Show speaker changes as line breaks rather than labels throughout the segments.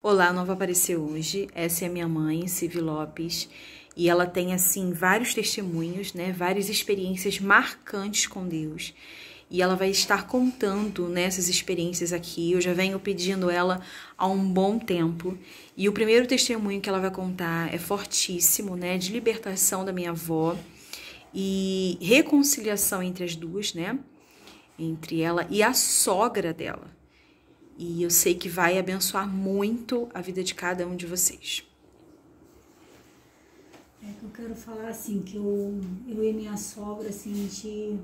Olá, não vai aparecer hoje. Essa é a minha mãe, Civi Lopes, e ela tem, assim, vários testemunhos, né? Várias experiências marcantes com Deus. E ela vai estar contando nessas experiências aqui. Eu já venho pedindo ela há um bom tempo. E o primeiro testemunho que ela vai contar é fortíssimo, né? De libertação da minha avó e reconciliação entre as duas, né? Entre ela e a sogra dela. E eu sei que vai abençoar muito a vida de cada um de vocês.
Eu quero falar assim, que eu e minha sogra, assim, a gente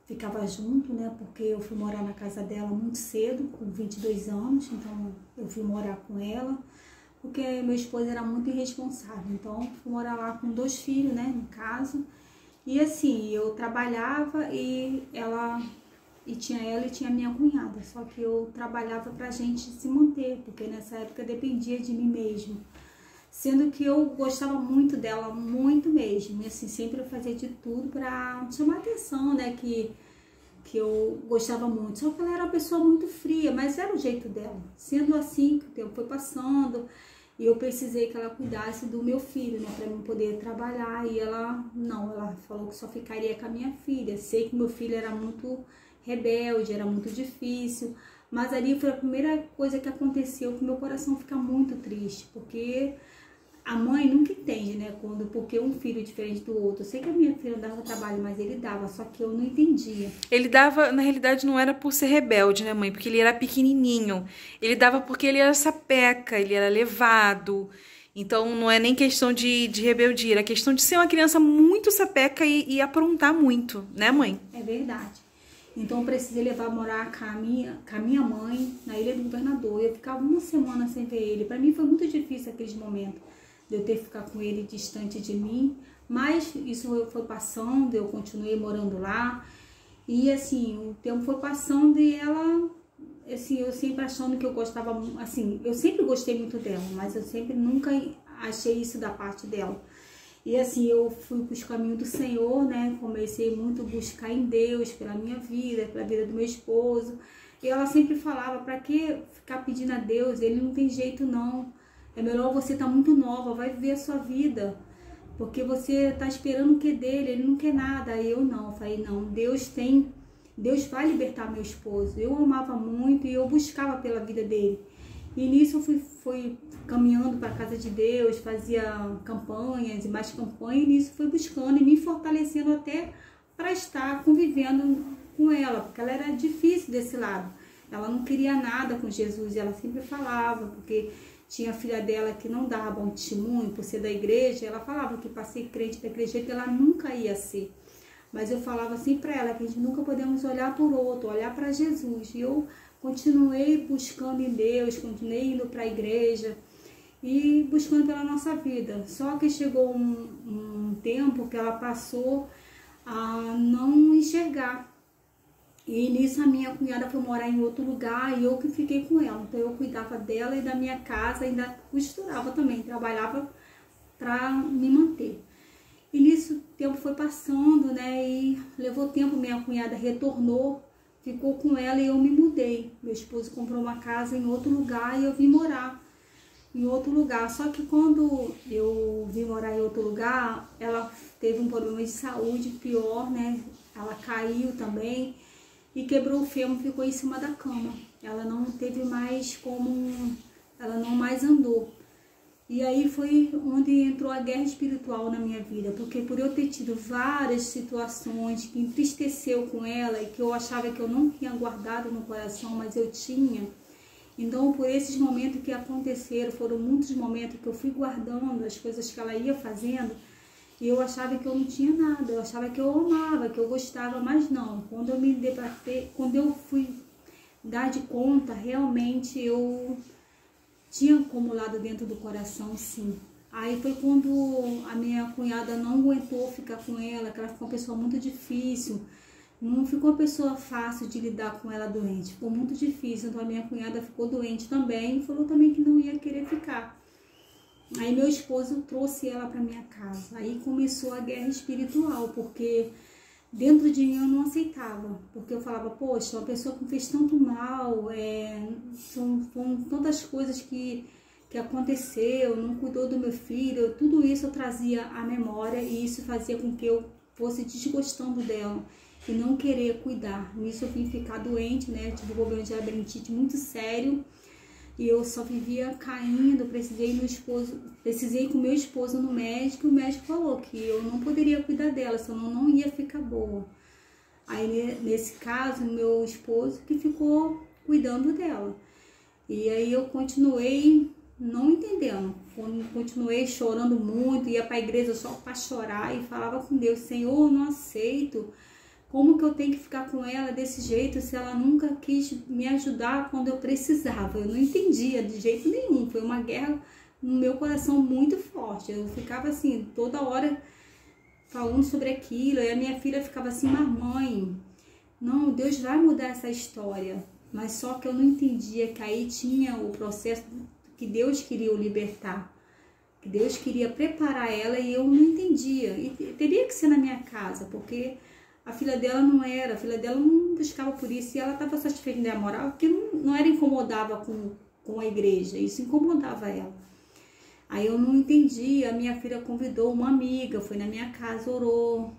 ficava junto, né? Porque eu fui morar na casa dela muito cedo, com 22 anos, então eu fui morar com ela, porque meu esposo era muito irresponsável, então eu fui morar lá com 2 filhos, né, no caso. E assim, eu trabalhava e tinha ela e tinha minha cunhada, só que eu trabalhava pra gente se manter, porque nessa época dependia de mim mesmo. Sendo que eu gostava muito dela, muito mesmo, e assim, sempre eu fazia de tudo pra chamar atenção, né, que eu gostava muito. Só que ela era uma pessoa muito fria, mas era o jeito dela. Sendo assim, que o tempo foi passando, e eu precisei que ela cuidasse do meu filho, né, pra mim poder trabalhar, e ela falou que só ficaria com a minha filha. Sei que meu filho era muito rebelde, era muito difícil, mas ali foi a primeira coisa que aconteceu que meu coração fica muito triste, porque a mãe nunca entende, né, porque um filho é diferente do outro. Eu sei que a minha filha não dava trabalho, mas ele dava, só que eu não entendia.
Ele dava, na realidade, não era por ser rebelde, né, mãe? Porque ele era pequenininho. Ele dava porque ele era sapeca, ele era levado. Então, não é nem questão de rebeldia, era questão de ser uma criança muito sapeca e aprontar muito, né, mãe?
É verdade. Então eu precisei levar a morar com a minha mãe na Ilha do Governador. Eu ficava uma semana sem ver ele. Para mim foi muito difícil aquele momento de eu ter que ficar com ele distante de mim. Mas isso foi passando, eu continuei morando lá. E assim, o tempo foi passando e ela, assim, eu sempre achando que eu gostava, assim, eu sempre gostei muito dela, mas eu sempre nunca achei isso da parte dela. E assim, eu fui para os caminhos do Senhor, né? Comecei muito a buscar em Deus pela minha vida, pela vida do meu esposo. E ela sempre falava, para que ficar pedindo a Deus? Ele não tem jeito não. É melhor você estar muito nova, vai viver a sua vida. Porque você está esperando o que dele, ele não quer nada. Aí eu não, eu falei, não, Deus vai libertar meu esposo. Eu amava muito e eu buscava pela vida dele. E nisso eu fui caminhando para a casa de Deus, fazia campanhas e mais campanhas, e nisso fui buscando e me fortalecendo até para estar convivendo com ela, porque ela era difícil desse lado. Ela não queria nada com Jesus, e ela sempre falava, porque tinha a filha dela que não dava bom testemunho por ser da igreja, ela falava que para ser crente da igreja que ela nunca ia ser. Mas eu falava assim para ela que a gente nunca podemos olhar por outro, olhar para Jesus. E eu continuei buscando em Deus, continuei indo para a igreja e buscando pela nossa vida. Só que chegou um tempo que ela passou a não enxergar. E nisso a minha cunhada foi morar em outro lugar e eu que fiquei com ela. Então eu cuidava dela e da minha casa, ainda costurava também, trabalhava para me manter. E nisso o tempo foi passando, né, e levou tempo, minha cunhada retornou, ficou com ela e eu me mudei. Meu esposo comprou uma casa em outro lugar e eu vim morar em outro lugar. Só que quando eu vim morar em outro lugar, ela teve um problema de saúde pior, né, ela caiu também e quebrou o fêmur, ficou em cima da cama. Ela não teve mais como, ela não mais andou. E aí foi onde entrou a guerra espiritual na minha vida, porque por eu ter tido várias situações que entristeceu com ela e que eu achava que eu não tinha guardado no coração, mas eu tinha. Então, por esses momentos que aconteceram, foram muitos momentos que eu fui guardando as coisas que ela ia fazendo e eu achava que eu não tinha nada, eu achava que eu amava, que eu gostava, mas não. Quando eu me debatei, quando eu fui dar de conta, realmente eu tinha acumulado dentro do coração, sim. Aí foi quando a minha cunhada não aguentou ficar com ela, que ela ficou uma pessoa muito difícil. Não ficou uma pessoa fácil de lidar com ela doente, ficou muito difícil. Então a minha cunhada ficou doente também e falou também que não ia querer ficar. Aí meu esposo trouxe ela para minha casa. Aí começou a guerra espiritual, porque dentro de mim eu não aceitava, porque eu falava, poxa, uma pessoa que me fez tanto mal, são tantas coisas que que aconteceu, não cuidou do meu filho, tudo isso eu trazia à memória e isso fazia com que eu fosse desgostando dela e não querer cuidar. Nisso eu vim ficar doente, né? Tive um problema de labirintite muito sério e eu só vivia caindo. Precisei com meu esposo no médico e o médico falou que eu não poderia cuidar dela, senão não ia ficar boa. Aí nesse caso, meu esposo que ficou cuidando dela. E aí eu continuei não entendendo, continuei chorando muito, ia para a igreja só para chorar e falava com Deus: Senhor, eu não aceito, como que eu tenho que ficar com ela desse jeito se ela nunca quis me ajudar quando eu precisava? Eu não entendia de jeito nenhum, foi uma guerra no meu coração muito forte. Eu ficava assim, toda hora falando sobre aquilo, e a minha filha ficava assim: mas mãe, não, Deus vai mudar essa história. Mas só que eu não entendia que aí tinha o processo que Deus queria o libertar, que Deus queria preparar ela, e eu não entendia. E teria que ser na minha casa, porque a filha dela não era, a filha dela não buscava por isso, e ela estava satisfeita em moral, porque não era incomodava com a igreja, isso incomodava ela. Aí eu não entendi, a minha filha convidou uma amiga, foi na minha casa, orou.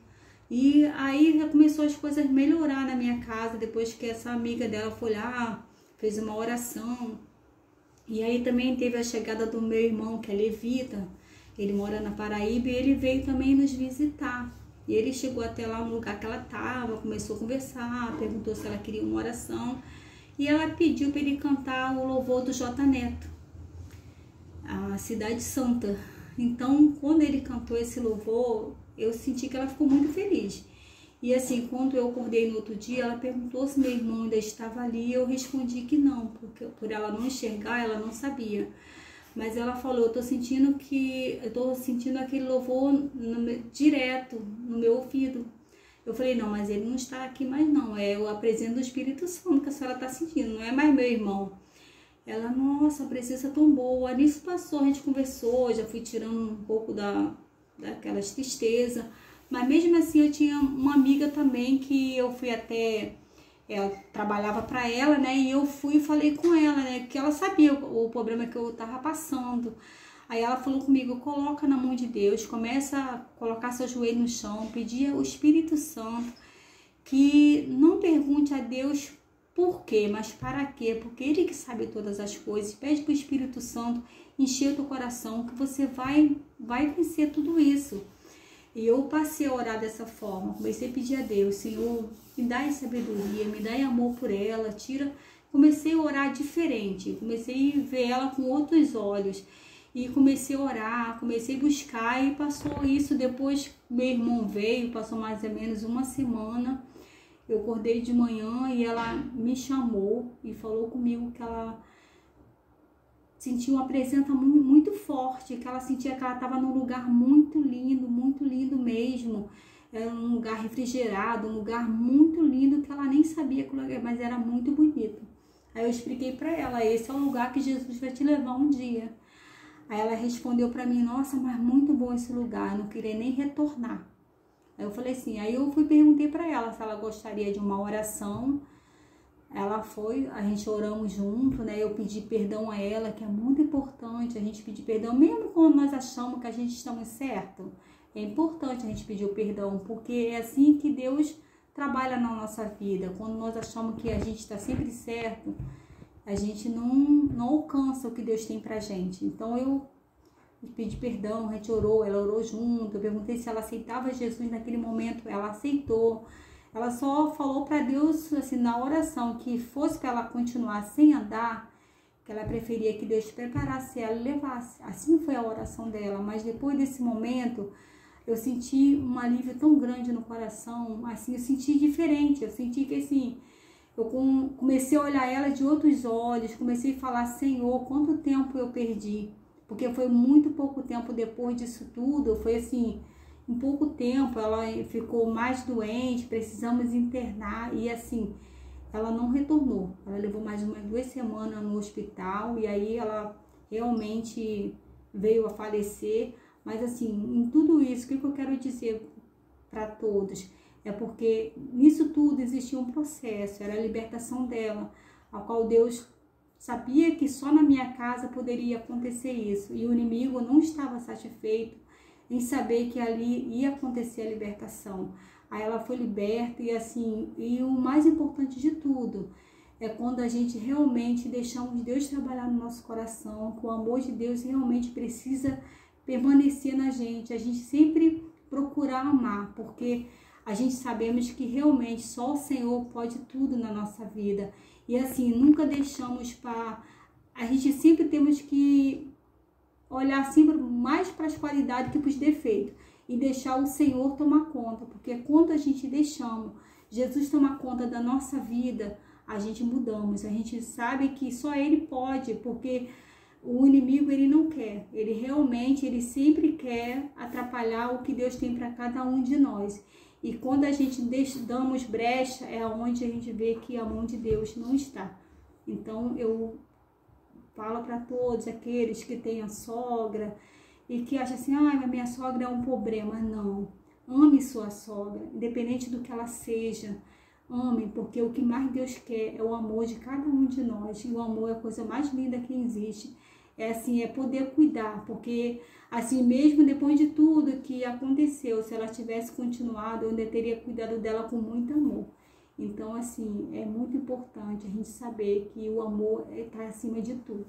E aí já começou as coisas a melhorar na minha casa, depois que essa amiga dela foi lá, fez uma oração. E aí também teve a chegada do meu irmão, que é levita, ele mora na Paraíba, e ele veio também nos visitar. E ele chegou até lá no lugar que ela estava, começou a conversar, perguntou se ela queria uma oração. E ela pediu para ele cantar o louvor do J Neto, a Cidade Santa. Então, quando ele cantou esse louvor, eu senti que ela ficou muito feliz. E assim, quando eu acordei no outro dia, ela perguntou se meu irmão ainda estava ali, e eu respondi que não, porque por ela não enxergar, ela não sabia. Mas ela falou: eu tô sentindo aquele louvor direto no meu ouvido. Eu falei: não, mas ele não está aqui mais não, é a presença do Espírito Santo que a senhora está sentindo, não é mais meu irmão. Ela: nossa, a presença é tão boa. Nisso passou, a gente conversou, já fui tirando um pouco daquelas tristezas. Mas mesmo assim eu tinha uma amiga também que eu fui até... Ela trabalhava para ela, né? E eu fui e falei com ela, né? Que ela sabia o problema que eu tava passando. Aí ela falou comigo: coloca na mão de Deus, começa a colocar seu joelho no chão, pedir ao Espírito Santo que não pergunte a Deus por quê, mas para quê, porque Ele que sabe todas as coisas. Pede para o Espírito Santo encher o teu coração, que você vai vencer tudo isso. E eu passei a orar dessa forma, comecei a pedir a Deus: Senhor, me dá sabedoria, me dá amor por ela, tira. Comecei a orar diferente, comecei a ver ela com outros olhos, e comecei a orar, comecei a buscar, e passou isso. Depois meu irmão veio, passou mais ou menos uma semana, eu acordei de manhã e ela me chamou e falou comigo que ela sentia uma presença muito forte, que ela sentia que ela estava num lugar muito lindo mesmo. Era um lugar refrigerado, um lugar muito lindo, que ela nem sabia que lugar, mas era muito bonito. Aí eu expliquei para ela: esse é o lugar que Jesus vai te levar um dia. Aí ela respondeu para mim: nossa, mas muito bom esse lugar, eu não queria nem retornar. Aí eu falei assim, aí eu perguntei para ela se ela gostaria de uma oração. Ela foi, a gente oramos junto, né? Eu pedi perdão a ela, que é muito importante a gente pedir perdão, mesmo quando nós achamos que a gente estamos certo. É importante a gente pedir o perdão, porque é assim que Deus trabalha na nossa vida. Quando nós achamos que a gente está sempre certo, a gente não alcança o que Deus tem pra gente. Então eu pedi perdão, a gente orou, ela orou junto. Eu perguntei se ela aceitava Jesus naquele momento, ela aceitou. Ela só falou para Deus, assim, na oração, que fosse para ela continuar sem andar, que ela preferia que Deus preparasse ela e levasse. Assim foi a oração dela. Mas depois desse momento, eu senti um alívio tão grande no coração, assim, eu senti diferente. Eu senti que, assim, eu comecei a olhar ela de outros olhos, comecei a falar: Senhor, quanto tempo eu perdi? Porque foi muito pouco tempo depois disso tudo, foi assim... Em pouco tempo ela ficou mais doente, precisamos internar, e assim, ela não retornou. Ela levou mais umas 2 semanas no hospital, e aí ela realmente veio a falecer. Mas assim, em tudo isso, o que eu quero dizer para todos? É porque nisso tudo existia um processo, era a libertação dela, a qual Deus sabia que só na minha casa poderia acontecer isso. E o inimigo não estava satisfeito em saber que ali ia acontecer a libertação. Aí ela foi liberta e assim, e o mais importante de tudo é quando a gente realmente deixamos Deus trabalhar no nosso coração, que o amor de Deus realmente precisa permanecer na gente. A gente sempre procurar amar, porque a gente sabemos que realmente só o Senhor pode tudo na nossa vida. E assim, nunca deixamos para... A gente sempre temos que olhar sempre mais para as qualidades que para os defeitos e deixar o Senhor tomar conta, porque quando a gente deixamos Jesus tomar conta da nossa vida, a gente mudamos, a gente sabe que só Ele pode, porque o inimigo ele não quer, ele sempre quer atrapalhar o que Deus tem para cada um de nós. E quando a gente damos brecha, é onde a gente vê que a mão de Deus não está. Então eu falo para todos aqueles que têm a sogra e que acham assim, mas minha sogra é um problema. Não, ame sua sogra, independente do que ela seja. Ame, porque o que mais Deus quer é o amor de cada um de nós. E o amor é a coisa mais linda que existe. É assim, é poder cuidar, porque assim, mesmo depois de tudo que aconteceu, se ela tivesse continuado, eu ainda teria cuidado dela com muito amor. Então, assim, é muito importante a gente saber que o amor está acima de tudo.